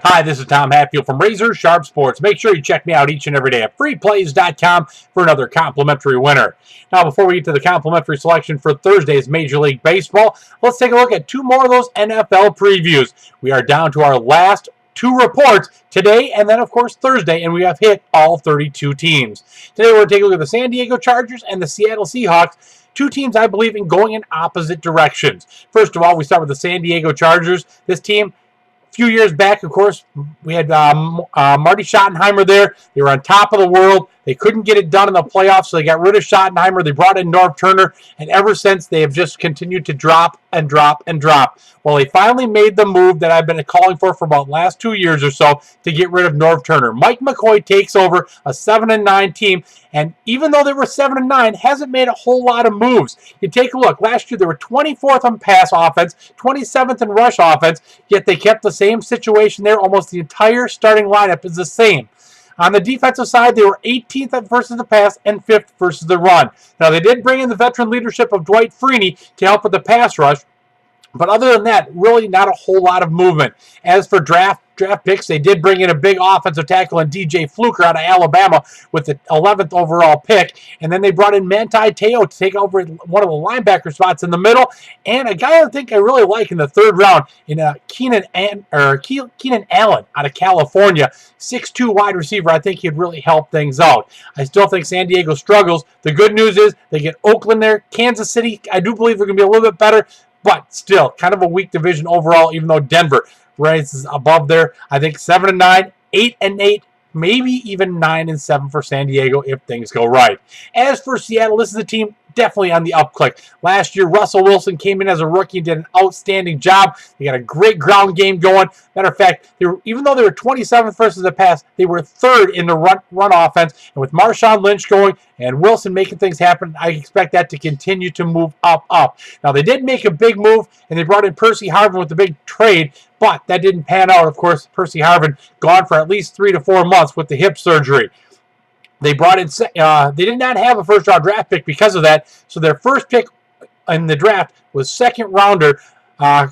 Hi, this is Tom Hatfield from Razor Sharp Sports. Make sure you check me out each and every day at freeplays.com for another complimentary winner. Now, before we get to the complimentary selection for Thursday's Major League Baseball, let's take a look at two more of those NFL previews. We are down to our last two reports today and then, of course, Thursday, and we have hit all 32 teams. Today, we're going to take a look at the San Diego Chargers and the Seattle Seahawks. Two teams I believe in going in opposite directions. First of all, we start with the San Diego Chargers. This team, a few years back, of course, we had Marty Schottenheimer there. They were on top of the world. They couldn't get it done in the playoffs, so they got rid of Schottenheimer. They brought in Norv Turner, and ever since, they have just continued to drop and drop and drop. Well, they finally made the move that I've been calling for about the last 2 years or so to get rid of Norv Turner. Mike McCoy takes over a 7-9 team, and even though they were 7-9, hasn't made a whole lot of moves. You take a look. Last year, they were 24th in pass offense, 27th in rush offense, yet they kept the same situation there. Almost the entire starting lineup is the same. On the defensive side, they were 18th versus the pass and 5th versus the run. Now, they did bring in the veteran leadership of Dwight Freeney to help with the pass rush, but other than that, really not a whole lot of movement. As for draft picks, they did bring in a big offensive tackle in DJ Fluker out of Alabama with the 11th overall pick. And then they brought in Manti Te'o to take over one of the linebacker spots in the middle. And a guy I think I really like in the third round in Keenan Allen out of California. 6'2" wide receiver. I think he'd really help things out. I still think San Diego struggles. The good news is they get Oakland there. Kansas City, I do believe they're going to be a little bit better. But still, kind of a weak division overall, even though Denver rises above there. I think 7-9, 8-8, maybe even 9-7 for San Diego if things go right. As for Seattle, this is a team definitely on the upclick. Last year, Russell Wilson came in as a rookie and did an outstanding job. They got a great ground game going. Matter of fact, even though they were 27th versus the pass, they were 3rd in the run offense. And with Marshawn Lynch going and Wilson making things happen, I expect that to continue to move up. Now, they did make a big move, and they brought in Percy Harvin with the big trade, but that didn't pan out. Of course, Percy Harvin gone for at least 3 to 4 months with the hip surgery. They brought in. They did not have a first-round draft pick because of that. So their first pick in the draft was second-rounder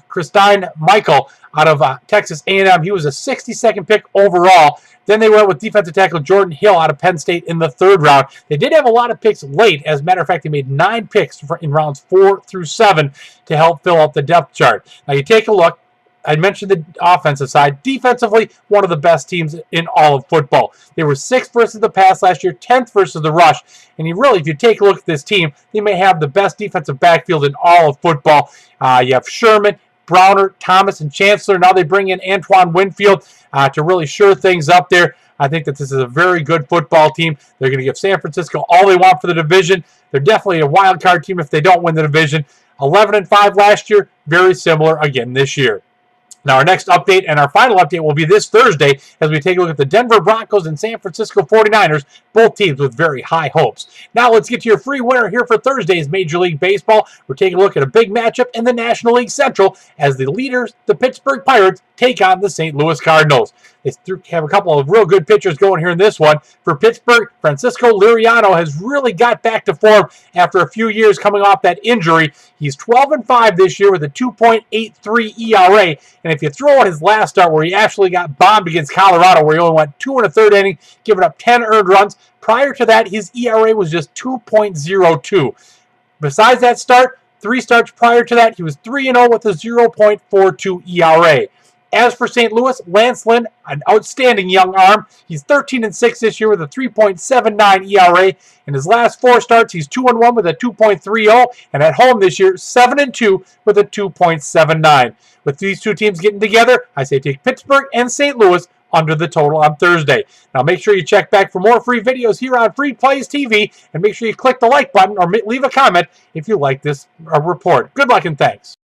Christine Michael out of Texas A&M. He was a 62nd pick overall. Then they went with defensive tackle Jordan Hill out of Penn State in the 3rd round. They did have a lot of picks late. As a matter of fact, they made 9 picks in rounds 4 through 7 to help fill out the depth chart. Now you take a look. I mentioned the offensive side. Defensively, one of the best teams in all of football. They were 6th versus the pass last year, 10th versus the rush. And if you take a look at this team, they may have the best defensive backfield in all of football. You have Sherman, Browner, Thomas, and Chancellor. Now they bring in Antoine Winfield to really shore things up there. I think that this is a very good football team. They're going to give San Francisco all they want for the division. They're definitely a wild card team if they don't win the division. 11-5 last year, very similar again this year. Now, our next update and our final update will be this Thursday as we take a look at the Denver Broncos and San Francisco 49ers, both teams with very high hopes. Now, let's get to your free winner here for Thursday's Major League Baseball. We're taking a look at a big matchup in the National League Central as the leaders, the Pittsburgh Pirates, take on the St. Louis Cardinals. They have a couple of real good pitchers going here in this one. For Pittsburgh, Francisco Liriano has really got back to form after a few years coming off that injury. He's 12-5 this year with a 2.83 ERA. And if you throw out his last start where he actually got bombed against Colorado, where he only went 2 1/3 inning, giving up 10 earned runs, prior to that, his ERA was just 2.02. Besides that start, 3 starts prior to that, he was 3-0 with a 0.42 ERA. As for St. Louis, Lance Lynn, an outstanding young arm. He's 13-6 this year with a 3.79 ERA. In his last 4 starts, he's 2-1 with a 2.30. And at home this year, 7-2 with a 2.79. With these two teams getting together, I say take Pittsburgh and St. Louis under the total on Thursday. Now make sure you check back for more free videos here on Free Plays TV. And make sure you click the like button or leave a comment if you like this report. Good luck and thanks.